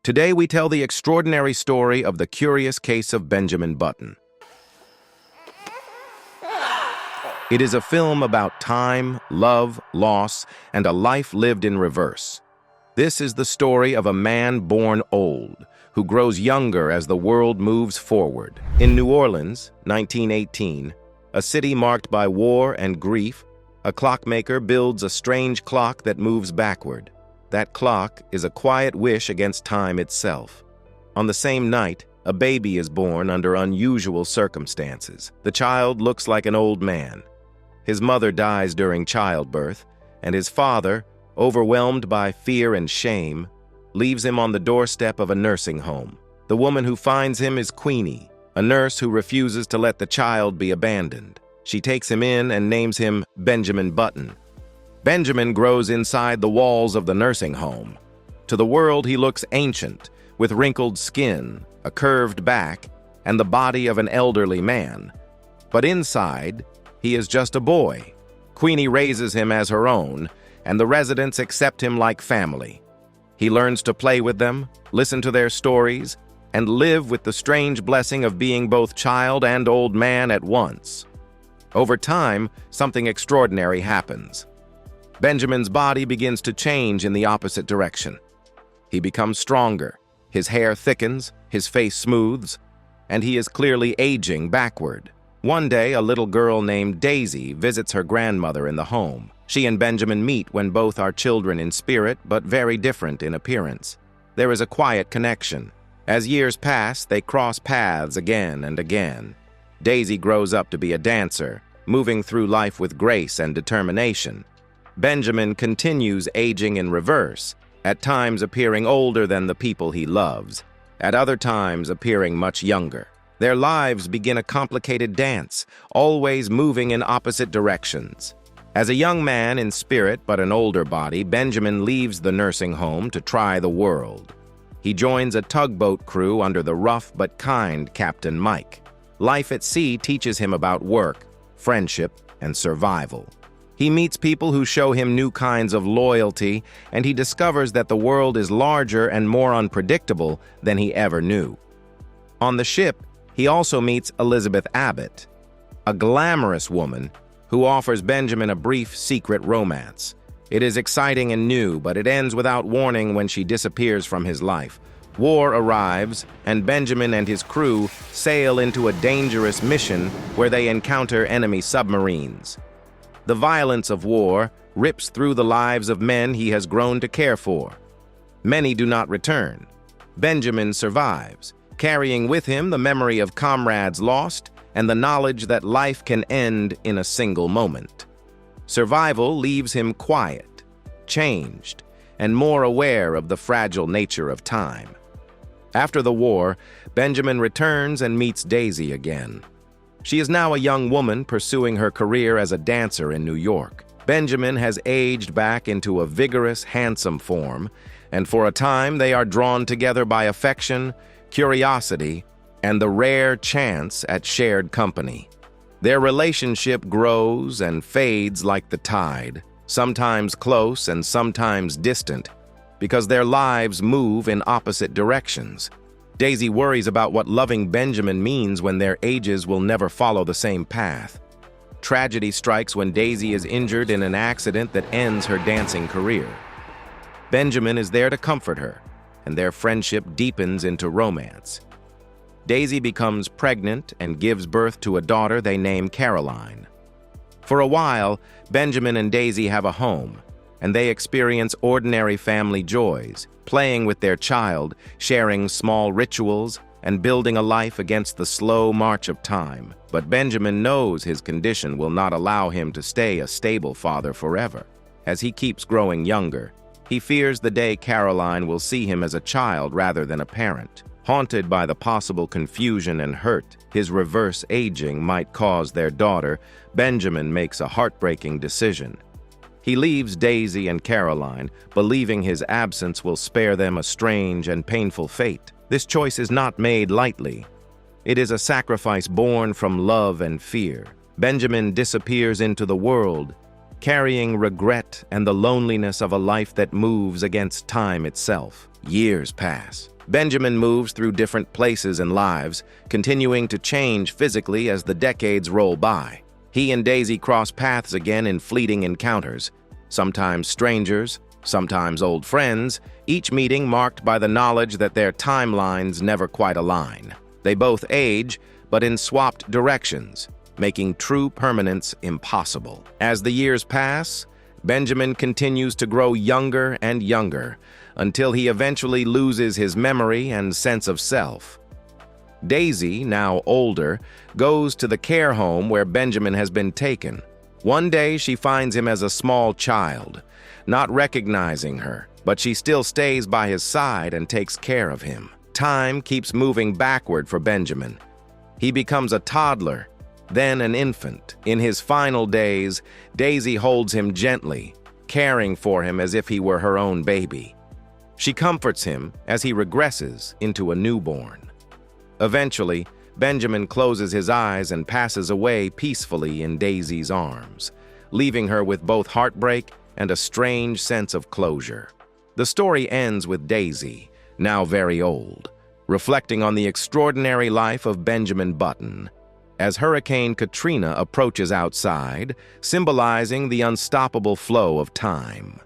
Today we tell the extraordinary story of the curious case of Benjamin Button. It is a film about time, love, loss, and a life lived in reverse. This is the story of a man born old, who grows younger as the world moves forward. In New Orleans, 1918, a city marked by war and grief, a clockmaker builds a strange clock that moves backward. That clock is a quiet wish against time itself. On the same night, a baby is born under unusual circumstances. The child looks like an old man. His mother dies during childbirth, and his father, overwhelmed by fear and shame, leaves him on the doorstep of a nursing home. The woman who finds him is Queenie, a nurse who refuses to let the child be abandoned. She takes him in and names him Benjamin Button. Benjamin grows inside the walls of the nursing home. To the world, he looks ancient, with wrinkled skin, a curved back, and the body of an elderly man. But inside, he is just a boy. Queenie raises him as her own, and the residents accept him like family. He learns to play with them, listen to their stories, and live with the strange blessing of being both child and old man at once. Over time, something extraordinary happens. Benjamin's body begins to change in the opposite direction. He becomes stronger, his hair thickens, his face smooths, and he is clearly aging backward. One day, a little girl named Daisy visits her grandmother in the home. She and Benjamin meet when both are children in spirit, but very different in appearance. There is a quiet connection. As years pass, they cross paths again and again. Daisy grows up to be a dancer, moving through life with grace and determination. Benjamin continues aging in reverse, at times appearing older than the people he loves, at other times appearing much younger. Their lives begin a complicated dance, always moving in opposite directions. As a young man in spirit but an older body, Benjamin leaves the nursing home to try the world. He joins a tugboat crew under the rough but kind Captain Mike. Life at sea teaches him about work, friendship, and survival. He meets people who show him new kinds of loyalty, and he discovers that the world is larger and more unpredictable than he ever knew. On the ship, he also meets Elizabeth Abbott, a glamorous woman who offers Benjamin a brief secret romance. It is exciting and new, but it ends without warning when she disappears from his life. War arrives, and Benjamin and his crew sail into a dangerous mission where they encounter enemy submarines. The violence of war rips through the lives of men he has grown to care for. Many do not return. Benjamin survives, carrying with him the memory of comrades lost and the knowledge that life can end in a single moment. Survival leaves him quiet, changed, and more aware of the fragile nature of time. After the war, Benjamin returns and meets Daisy again. She is now a young woman pursuing her career as a dancer in New York. Benjamin has aged back into a vigorous, handsome form, and for a time they are drawn together by affection, curiosity, and the rare chance at shared company. Their relationship grows and fades like the tide, sometimes close and sometimes distant, because their lives move in opposite directions. Daisy worries about what loving Benjamin means when their ages will never follow the same path. Tragedy strikes when Daisy is injured in an accident that ends her dancing career. Benjamin is there to comfort her, and their friendship deepens into romance. Daisy becomes pregnant and gives birth to a daughter they name Caroline. For a while, Benjamin and Daisy have a home, and they experience ordinary family joys, playing with their child, sharing small rituals, and building a life against the slow march of time. But Benjamin knows his condition will not allow him to stay a stable father forever. As he keeps growing younger, he fears the day Caroline will see him as a child rather than a parent. Haunted by the possible confusion and hurt his reverse aging might cause their daughter, Benjamin makes a heartbreaking decision. He leaves Daisy and Caroline, believing his absence will spare them a strange and painful fate. This choice is not made lightly. It is a sacrifice born from love and fear. Benjamin disappears into the world, carrying regret and the loneliness of a life that moves against time itself. Years pass, Benjamin moves through different places and lives, continuing to change physically as the decades roll by. He and Daisy cross paths again in fleeting encounters, sometimes strangers, sometimes old friends, each meeting marked by the knowledge that their timelines never quite align. They both age, but in swapped directions, making true permanence impossible. As the years pass, Benjamin continues to grow younger and younger, until he eventually loses his memory and sense of self. Daisy, now older, goes to the care home where Benjamin has been taken. One day she finds him as a small child, not recognizing her, but she still stays by his side and takes care of him. Time keeps moving backward for Benjamin. He becomes a toddler, then an infant. In his final days, Daisy holds him gently, caring for him as if he were her own baby. She comforts him as he regresses into a newborn. Eventually, Benjamin closes his eyes and passes away peacefully in Daisy's arms, leaving her with both heartbreak and a strange sense of closure. The story ends with Daisy, now very old, reflecting on the extraordinary life of Benjamin Button, as Hurricane Katrina approaches outside, symbolizing the unstoppable flow of time.